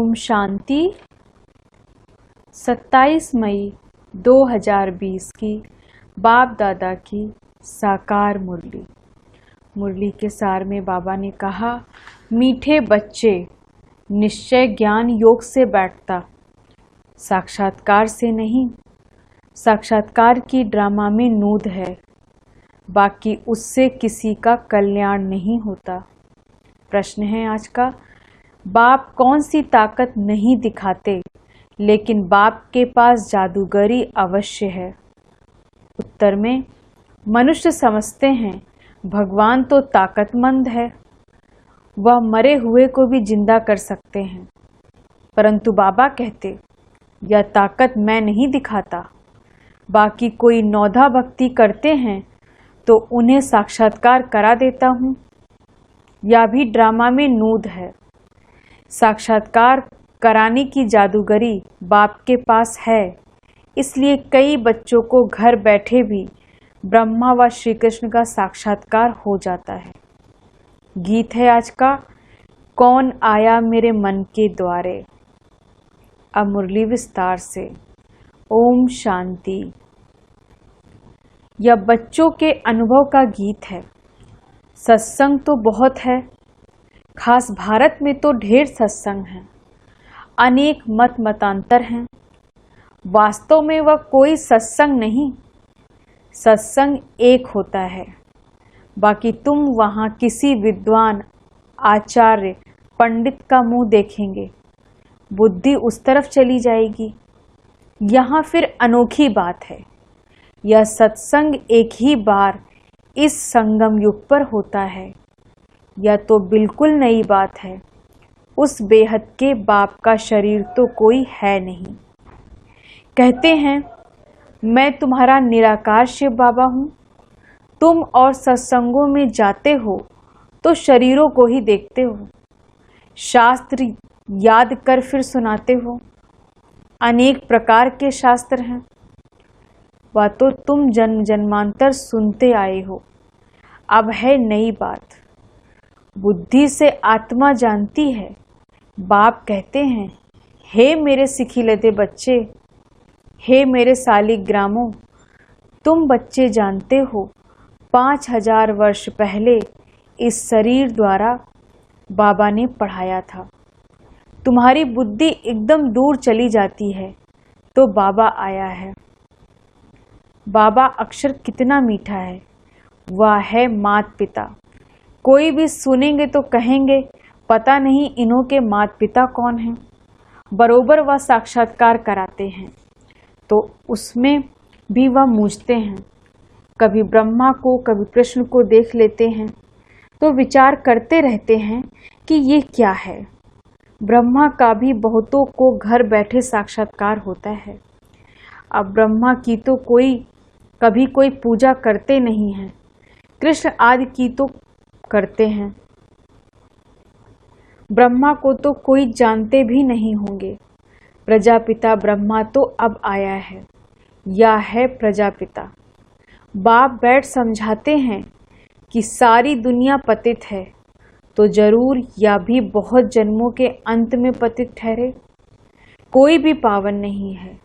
ओम शांति। 27 मई 2020 की बाप दादा की साकार मुरली। मुरली के सार में बाबा ने कहा, मीठे बच्चे, निश्चय ज्ञान योग से बैठता, साक्षात्कार से नहीं। साक्षात्कार की ड्रामा में नूद है, बाकी उससे किसी का कल्याण नहीं होता। प्रश्न है आज का, बाप कौन सी ताकत नहीं दिखाते, लेकिन बाप के पास जादूगरी अवश्य है। उत्तर में, मनुष्य समझते हैं भगवान तो ताकतमंद है, वह मरे हुए को भी जिंदा कर सकते हैं, परंतु बाबा कहते, यह ताकत मैं नहीं दिखाता। बाकी कोई नौधा भक्ति करते हैं तो उन्हें साक्षात्कार करा देता हूँ। यह भी ड्रामा में नूद है। साक्षात्कार कराने की जादूगरी बाप के पास है, इसलिए कई बच्चों को घर बैठे भी ब्रह्मा व श्री कृष्ण का साक्षात्कार हो जाता है। गीत है आज का, कौन आया मेरे मन के द्वारे। अब मुरली विस्तार से। ओम शांति। यह बच्चों के अनुभव का गीत है। सत्संग तो बहुत है, खास भारत में तो ढेर सत्संग हैं, अनेक मत मतांतर हैं। वास्तव में वह कोई सत्संग नहीं, सत्संग एक होता है। बाकी तुम वहाँ किसी विद्वान, आचार्य, पंडित का मुंह देखेंगे, बुद्धि उस तरफ चली जाएगी। यहाँ फिर अनोखी बात है, यह सत्संग एक ही बार इस संगम युग पर होता है। यह तो बिल्कुल नई बात है। उस बेहद के बाप का शरीर तो कोई है नहीं। कहते हैं, मैं तुम्हारा निराकार शिव बाबा हूँ। तुम और सत्संगों में जाते हो तो शरीरों को ही देखते हो, शास्त्र याद कर फिर सुनाते हो। अनेक प्रकार के शास्त्र हैं, वह तो तुम जन्म जन्मांतर सुनते आए हो। अब है नई बात। बुद्धि से आत्मा जानती है। बाप कहते हैं, हे मेरे सिखिलते बच्चे, हे मेरे सालिग्रामों, तुम बच्चे जानते हो 5000 वर्ष पहले इस शरीर द्वारा बाबा ने पढ़ाया था। तुम्हारी बुद्धि एकदम दूर चली जाती है तो बाबा आया है। बाबा अक्षर कितना मीठा है, वह है मात पिता। कोई भी सुनेंगे तो कहेंगे, पता नहीं इन्हों के माता पिता कौन हैं। बरोबर वह साक्षात्कार कराते हैं तो उसमें भी वह मूझते हैं। कभी ब्रह्मा को, कभी कृष्ण को देख लेते हैं तो विचार करते रहते हैं कि ये क्या है। ब्रह्मा का भी बहुतों को घर बैठे साक्षात्कार होता है। अब ब्रह्मा की तो कभी कोई पूजा करते नहीं हैं, कृष्ण आदि की तो करते हैं। ब्रह्मा को तो कोई जानते भी नहीं होंगे। प्रजापिता ब्रह्मा तो अब आया है, या है प्रजापिता। बाप बैठ समझाते हैं कि सारी दुनिया पतित है, तो जरूर या भी बहुत जन्मों के अंत में पतित ठहरे। कोई भी पावन नहीं है,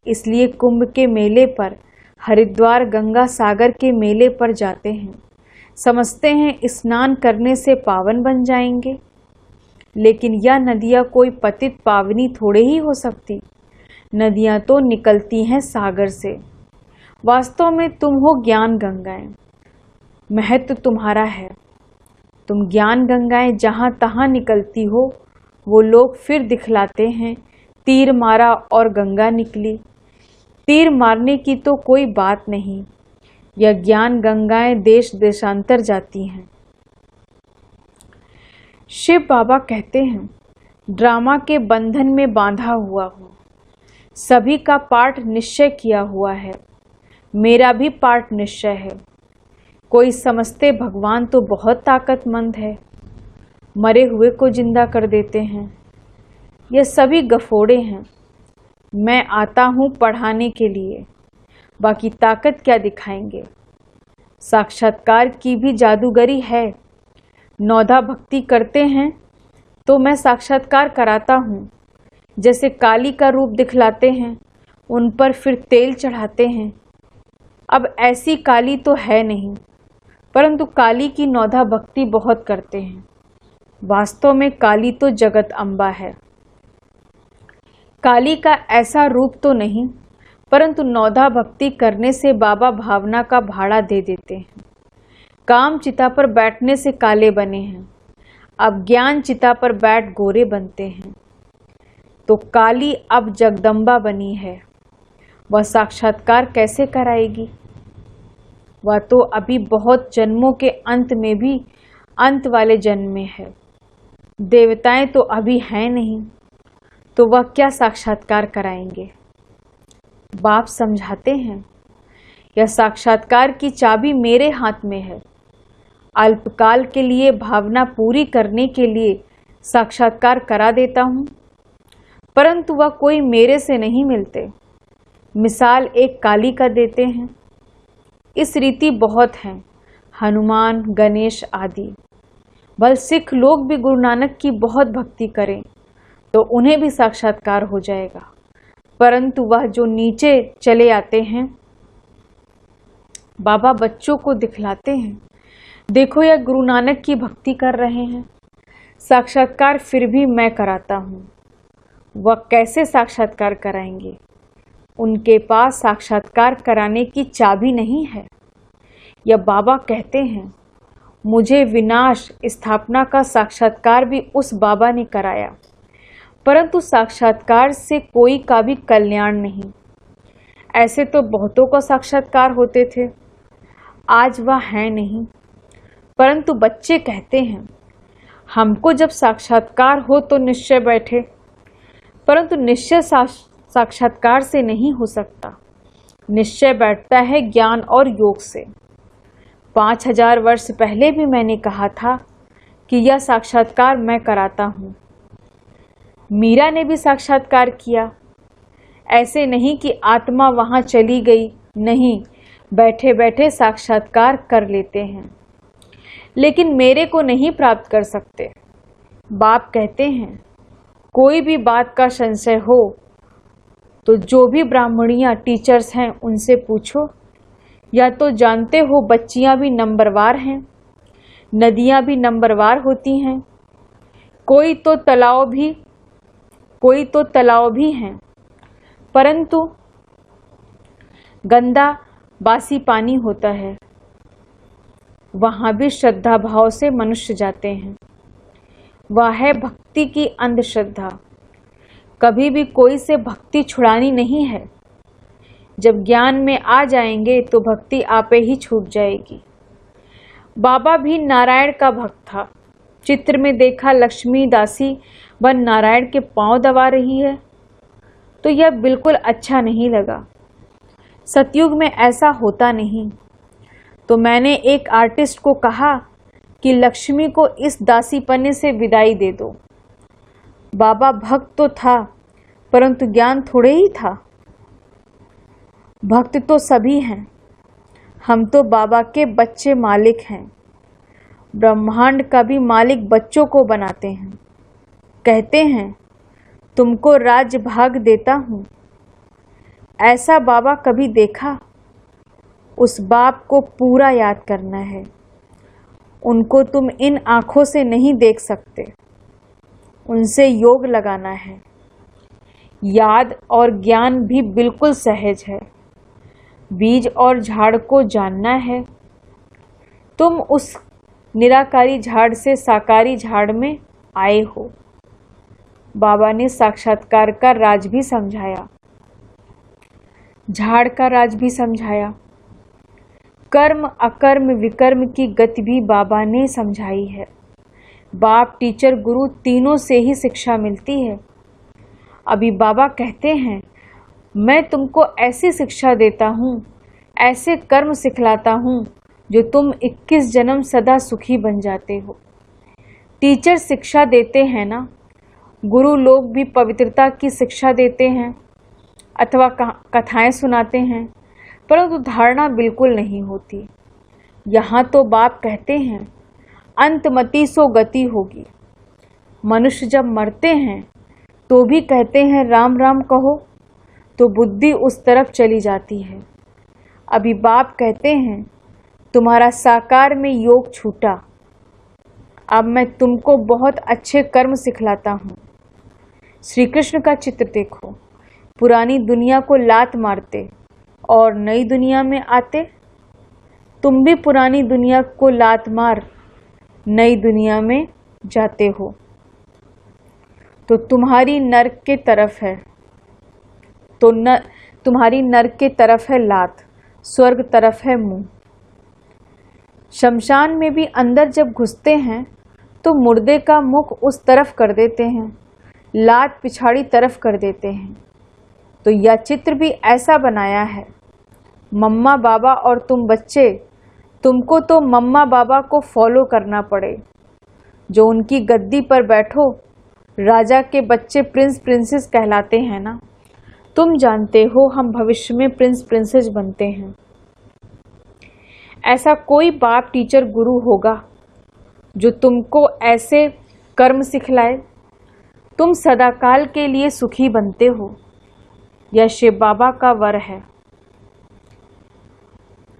इसलिए कुंभ के मेले पर, हरिद्वार गंगा सागर के मेले पर जाते हैं। समझते हैं स्नान करने से पावन बन जाएंगे, लेकिन यह नदियाँ कोई पतित पावनी थोड़े ही हो सकती। नदियाँ तो निकलती हैं सागर से। वास्तव में तुम हो ज्ञान गंगाएं, महत्व तुम्हारा है। तुम ज्ञान गंगाएं जहाँ तहाँ निकलती हो, वो लोग फिर दिखलाते हैं, तीर मारा और गंगा निकली। तीर मारने की तो कोई बात नहीं, यह ज्ञान गंगाएं देश देशांतर जाती हैं। शिव बाबा कहते हैं, ड्रामा के बंधन में बांधा हुआ हूँ। सभी का पाठ निश्चय किया हुआ है, मेरा भी पाठ निश्चय है। कोई समझते भगवान तो बहुत ताकतमंद है, मरे हुए को जिंदा कर देते हैं। यह सभी गफोड़े हैं। मैं आता हूँ पढ़ाने के लिए, बाकी ताकत क्या दिखाएंगे। साक्षात्कार की भी जादूगरी है। नौधा भक्ति करते हैं तो मैं साक्षात्कार कराता हूँ, जैसे काली का रूप दिखलाते हैं, उन पर फिर तेल चढ़ाते हैं। अब ऐसी काली तो है नहीं, परंतु काली की नौधा भक्ति बहुत करते हैं। वास्तव में काली तो जगत अम्बा है। काली का ऐसा रूप तो नहीं, परंतु नौधा भक्ति करने से बाबा भावना का भाड़ा दे देते हैं। काम चिता पर बैठने से काले बने हैं, अब ज्ञान चिता पर बैठ गोरे बनते हैं। तो काली अब जगदम्बा बनी है, वह साक्षात्कार कैसे कराएगी? वह तो अभी बहुत जन्मों के अंत में भी अंत वाले जन्म में है। देवताएं तो अभी हैं नहीं, तो वह क्या साक्षात्कार कराएंगे? बाप समझाते हैं, यह साक्षात्कार की चाबी मेरे हाथ में है। अल्पकाल के लिए भावना पूरी करने के लिए साक्षात्कार करा देता हूँ, परंतु वह कोई मेरे से नहीं मिलते। मिसाल एक काली का देते हैं। इस रीति बहुत हैं, हनुमान, गणेश आदि। भल सिख लोग भी गुरु नानक की बहुत भक्ति करें तो उन्हें भी साक्षात्कार हो जाएगा, परंतु वह जो नीचे चले आते हैं, बाबा बच्चों को दिखलाते हैं, देखो यह गुरु नानक की भक्ति कर रहे हैं, साक्षात्कार फिर भी मैं कराता हूँ। वह कैसे साक्षात्कार कराएंगे? उनके पास साक्षात्कार कराने की चाबी नहीं है। यह बाबा कहते हैं, मुझे विनाश स्थापना का साक्षात्कार भी उस बाबा ने कराया, परंतु साक्षात्कार से कोई का भी कल्याण नहीं। ऐसे तो बहुतों का साक्षात्कार होते थे, आज वह है नहीं। परंतु बच्चे कहते हैं, हमको जब साक्षात्कार हो तो निश्चय बैठे, परंतु निश्चय साक्षात्कार से नहीं हो सकता। निश्चय बैठता है ज्ञान और योग से। 5000 वर्ष पहले भी मैंने कहा था कि यह साक्षात्कार मैं कराता हूँ। मीरा ने भी साक्षात्कार किया। ऐसे नहीं कि आत्मा वहाँ चली गई, नहीं, बैठे बैठे साक्षात्कार कर लेते हैं, लेकिन मेरे को नहीं प्राप्त कर सकते। बाप कहते हैं, कोई भी बात का संशय हो तो जो भी ब्राह्मणियाँ टीचर्स हैं उनसे पूछो, या तो जानते हो बच्चियाँ भी नंबरवार हैं, नदियाँ भी नंबरवार होती हैं, कोई तो तालाब भी हैं, परंतु गंदा बासी पानी होता है। वहाँ भी श्रद्धा भाव से मनुष्य जाते हैं। वह है भक्ति की अंधश्रद्धा। कभी भी कोई से भक्ति छुड़ानी नहीं है। जब ज्ञान में आ जाएंगे तो भक्ति आपे ही छूट जाएगी। बाबा भी नारायण का भक्त था। चित्र में देखा लक्ष्मी दासी व नारायण के पांव दबा रही है, तो यह बिल्कुल अच्छा नहीं लगा। सतयुग में ऐसा होता नहीं। तो मैंने एक आर्टिस्ट को कहा कि लक्ष्मी को इस दासीपने से विदाई दे दो। बाबा भक्त तो था, परंतु ज्ञान थोड़े ही था। भक्त तो सभी हैं, हम तो बाबा के बच्चे मालिक हैं। ब्रह्मांड का भी मालिक बच्चों को बनाते हैं। कहते हैं, तुमको राज्य भाग देता हूँ। ऐसा बाबा कभी देखा? उस बाप को पूरा याद करना है। उनको तुम इन आँखों से नहीं देख सकते, उनसे योग लगाना है। याद और ज्ञान भी बिल्कुल सहज है। बीज और झाड़ को जानना है। तुम उस निराकारी झाड़ से साकारी झाड़ में आए हो। बाबा ने साक्षात्कार का राज भी समझाया, झाड़ का राज भी समझाया। कर्म अकर्म विकर्म की गति भी बाबा ने समझाई है। बाप, टीचर, गुरु तीनों से ही शिक्षा मिलती है। अभी बाबा कहते हैं, मैं तुमको ऐसी शिक्षा देता हूँ, ऐसे कर्म सिखलाता हूँ जो तुम 21 जन्म सदा सुखी बन जाते हो। टीचर शिक्षा देते हैं ना, गुरु लोग भी पवित्रता की शिक्षा देते हैं अथवा कथाएं सुनाते हैं, परंतु धारणा बिल्कुल नहीं होती। यहाँ तो बाप कहते हैं, अंतमति सो गति होगी। मनुष्य जब मरते हैं तो भी कहते हैं राम राम कहो, तो बुद्धि उस तरफ चली जाती है। अभी बाप कहते हैं तुम्हारा साकार में योग छूटा, अब मैं तुमको बहुत अच्छे कर्म सिखलाता हूँ। श्री कृष्ण का चित्र देखो, पुरानी दुनिया को लात मारते और नई दुनिया में आते। तुम भी पुरानी दुनिया को लात मार नई दुनिया में जाते हो, तो तुम्हारी नर्क के तरफ है, तो तुम्हारी नर्क के तरफ है लात, स्वर्ग तरफ है मुंह। शमशान में भी अंदर जब घुसते हैं तो मुर्दे का मुख उस तरफ कर देते हैं, लात पिछाड़ी तरफ कर देते हैं। तो यह चित्र भी ऐसा बनाया है। मम्मा बाबा और तुम बच्चे, तुमको तो मम्मा बाबा को फॉलो करना पड़े। जो उनकी गद्दी पर बैठो, राजा के बच्चे प्रिंस प्रिंसेस कहलाते हैं ना। तुम जानते हो हम भविष्य में प्रिंस प्रिंसेस बनते हैं। ऐसा कोई बाप टीचर गुरु होगा जो तुमको ऐसे कर्म सिखलाए। तुम सदाकाल के लिए सुखी बनते हो, यह शिव बाबा का वर है।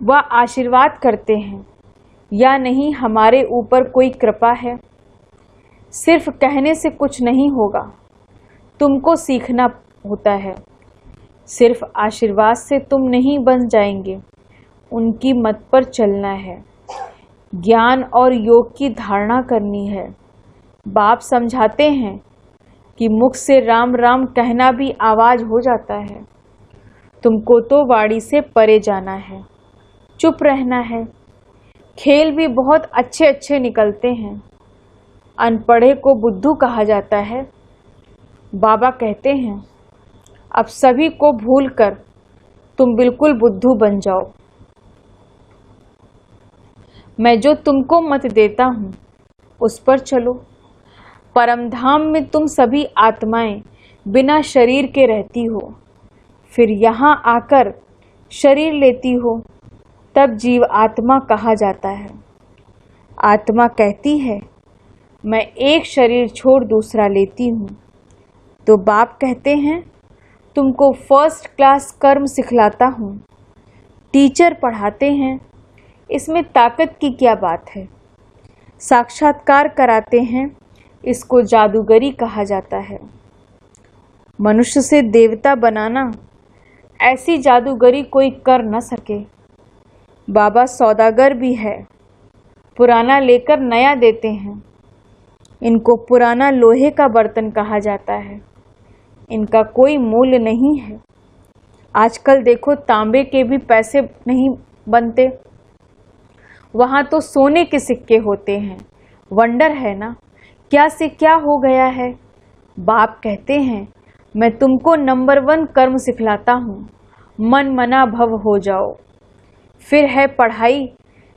वह आशीर्वाद करते हैं या नहीं, हमारे ऊपर कोई कृपा है। सिर्फ कहने से कुछ नहीं होगा, तुमको सीखना होता है। सिर्फ आशीर्वाद से तुम नहीं बन जाएंगे, उनकी मत पर चलना है। ज्ञान और योग की धारणा करनी है। बाप समझाते हैं कि मुख से राम राम कहना भी आवाज हो जाता है। तुमको तो वाणी से परे जाना है, चुप रहना है। खेल भी बहुत अच्छे अच्छे निकलते हैं। अनपढ़े को बुद्धू कहा जाता है। बाबा कहते हैं अब सभी को भूलकर तुम बिल्कुल बुद्धू बन जाओ। मैं जो तुमको मत देता हूँ उस पर चलो। परमधाम में तुम सभी आत्माएं बिना शरीर के रहती हो, फिर यहाँ आकर शरीर लेती हो, तब जीव आत्मा कहा जाता है। आत्मा कहती है मैं एक शरीर छोड़ दूसरा लेती हूँ। तो बाप कहते हैं तुमको फर्स्ट क्लास कर्म सिखलाता हूँ। टीचर पढ़ाते हैं, इसमें ताकत की क्या बात है। साक्षात्कार कराते हैं, इसको जादूगरी कहा जाता है। मनुष्य से देवता बनाना, ऐसी जादूगरी कोई कर न सके। बाबा सौदागर भी है, पुराना लेकर नया देते हैं। इनको पुराना लोहे का बर्तन कहा जाता है, इनका कोई मूल्य नहीं है। आजकल देखो तांबे के भी पैसे नहीं बनते, वहाँ तो सोने के सिक्के होते हैं। वंडर है ना, क्या से क्या हो गया है। बाप कहते हैं मैं तुमको नंबर 1 कर्म सिखलाता हूँ, मन मना भव हो जाओ। फिर है पढ़ाई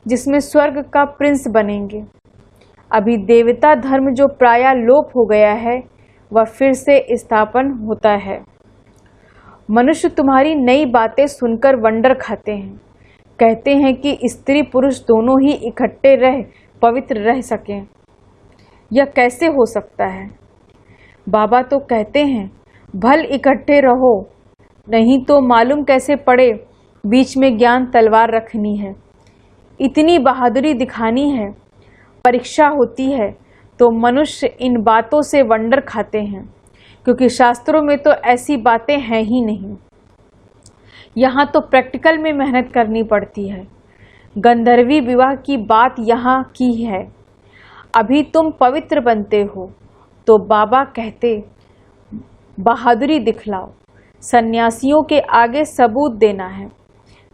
जिसमें स्वर्ग का प्रिंस बनेंगे। अभी देवता धर्म जो प्रायः लोप हो गया है, वह फिर से स्थापन होता है। मनुष्य तुम्हारी नई बातें सुनकर वंडर खाते हैं, कहते हैं कि स्त्री पुरुष दोनों ही इकट्ठे रह पवित्र रह सकें। यह कैसे हो सकता है। बाबा तो कहते हैं भल इकट्ठे रहो, नहीं तो मालूम कैसे पड़े बीच में ज्ञान तलवार रखनी है। इतनी बहादुरी दिखानी है, परीक्षा होती है तो मनुष्य इन बातों से वंडर खाते हैं, क्योंकि शास्त्रों में तो ऐसी बातें हैं ही नहीं। यहाँ तो प्रैक्टिकल में मेहनत करनी पड़ती है। गंधर्वी विवाह की बात यहाँ की है। अभी तुम पवित्र बनते हो तो बाबा कहते बहादुरी दिखलाओ, सन्यासियों के आगे सबूत देना है।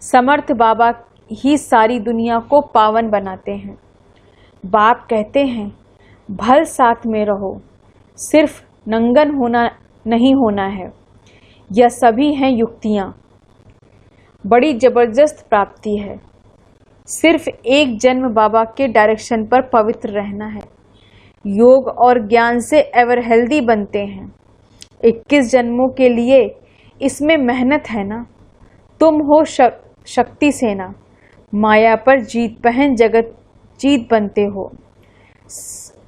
समर्थ बाबा ही सारी दुनिया को पावन बनाते हैं। बाप कहते हैं भल साथ में रहो, सिर्फ नंगन होना नहीं होना है। यह सभी हैं युक्तियाँ। बड़ी जबरदस्त प्राप्ति है। सिर्फ एक जन्म बाबा के डायरेक्शन पर पवित्र रहना है। योग और ज्ञान से एवर हेल्दी बनते हैं। 21 जन्मों के लिए इसमें मेहनत है ना। तुम हो शक्ति सेना, माया पर जीत पहन जगत जीत बनते हो।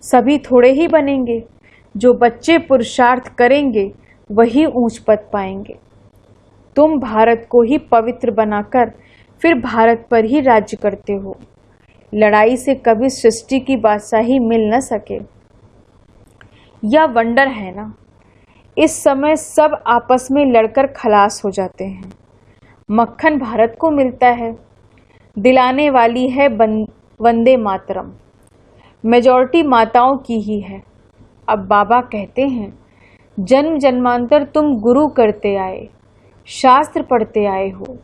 सभी थोड़े ही बनेंगे, जो बच्चे पुरुषार्थ करेंगे वही ऊंच पद पाएंगे। तुम भारत को ही पवित्र बनाकर फिर भारत पर ही राज्य करते हो। लड़ाई से कभी सृष्टि की बादशाही मिल न सके। यह वंडर है ना। इस समय सब आपस में लड़कर खलास हो जाते हैं। मक्खन भारत को मिलता है। दिलाने वाली है वंदे मातरम। मेजॉरिटी माताओं की ही है। अब बाबा कहते हैं, जन्म जन्मांतर तुम गुरु करते आए, शास्त्र पढ़ते आए हो।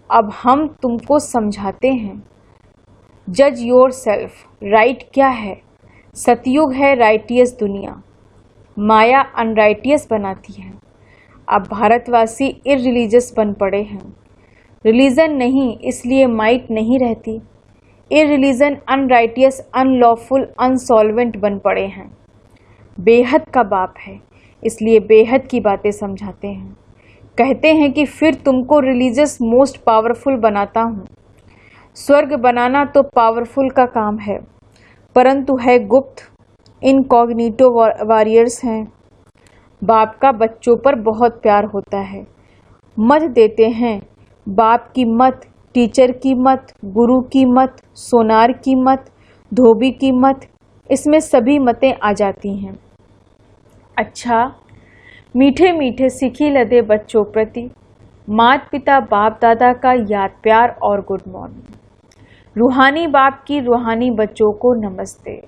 अब हम तुमको समझाते हैं। जज योर सेल्फ। राइट क्या है? सतयुग है राइटियस दुनिया, माया अनराइटियस बनाती है। अब भारतवासी इररिलीजियस बन पड़े हैं। रिलीजन नहीं, इसलिए माइट नहीं रहती। इररिलीजन अनराइटियस, अनलॉफुल, अनसॉल्वेंट बन पड़े हैं। बेहद का बाप है, इसलिए बेहद की बातें समझाते हैं। कहते हैं कि फिर तुमको रिलीजियस मोस्ट पावरफुल बनाता हूँ। स्वर्ग बनाना तो पावरफुल का काम है, परंतु है गुप्त। इनकॉग्निटो वॉरियर्स हैं। बाप का बच्चों पर बहुत प्यार होता है। मत देते हैं। बाप की मत, टीचर की मत, गुरु की मत, सोनार की मत, धोबी की मत, इसमें सभी मतें आ जाती हैं। अच्छा, मीठे मीठे सिखी लदे बच्चों प्रति माता पिता बाप दादा का याद प्यार और गुड मॉर्निंग। रूहानी बाप की रूहानी बच्चों को नमस्ते।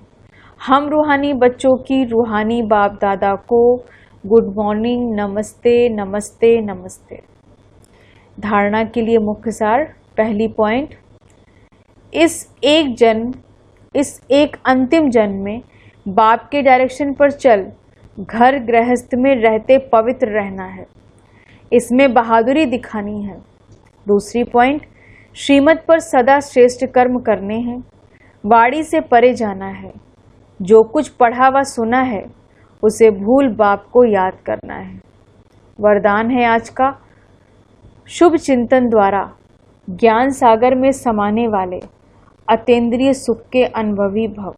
हम रूहानी बच्चों की रूहानी बाप दादा को गुड मॉर्निंग, नमस्ते नमस्ते नमस्ते। धारणा के लिए मुख्य सार। पहली पॉइंट, इस एक अंतिम जन्म में बाप के डायरेक्शन पर चल घर गृहस्थ में रहते पवित्र रहना है। इसमें बहादुरी दिखानी है। दूसरी पॉइंट, श्रीमत पर सदा श्रेष्ठ कर्म करने हैं। वाणी से परे जाना है। जो कुछ पढ़ा व सुना है उसे भूल बाप को याद करना है। वरदान है आज का, शुभ चिंतन द्वारा ज्ञान सागर में समाने वाले अतीन्द्रिय सुख के अनुभवी भव।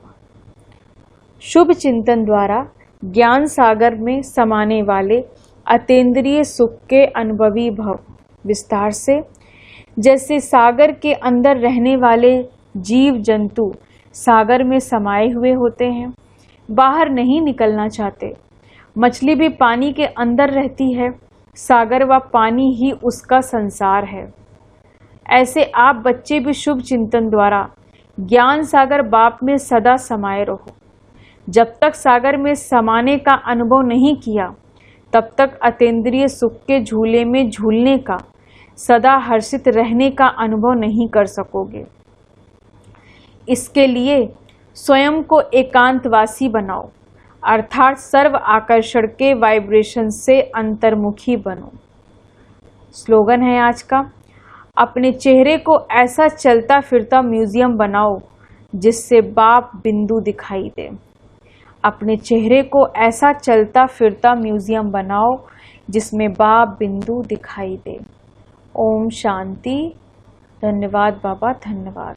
शुभ चिंतन द्वारा ज्ञान सागर में समाने वाले अतीन्द्रिय सुख के अनुभवी भव। विस्तार से, जैसे सागर के अंदर रहने वाले जीव जंतु सागर में समाये हुए होते हैं, बाहर नहीं निकलना चाहते। मछली भी पानी के अंदर रहती है। सागर व पानी ही उसका संसार है। ऐसे आप बच्चे भी शुभ चिंतन द्वारा ज्ञान सागर बाप में सदा समाये रहो। जब तक सागर में समाने का अनुभव नहीं किया, तब तक अतीन्द्रिय सुख के झूले में झूलने का, सदा हर्षित रहने का अनुभव नहीं कर सकोगे। इसके लिए स्वयं को एकांतवासी बनाओ, अर्थात सर्व आकर्षण के वाइब्रेशन से अंतर्मुखी बनो। स्लोगन है आज का, अपने चेहरे को ऐसा चलता फिरता म्यूजियम बनाओ जिससे बाप बिंदु दिखाई दे। अपने चेहरे को ऐसा चलता फिरता म्यूजियम बनाओ जिसमें बाप बिंदु दिखाई दे। ओम शांति। धन्यवाद बाबा, धन्यवाद।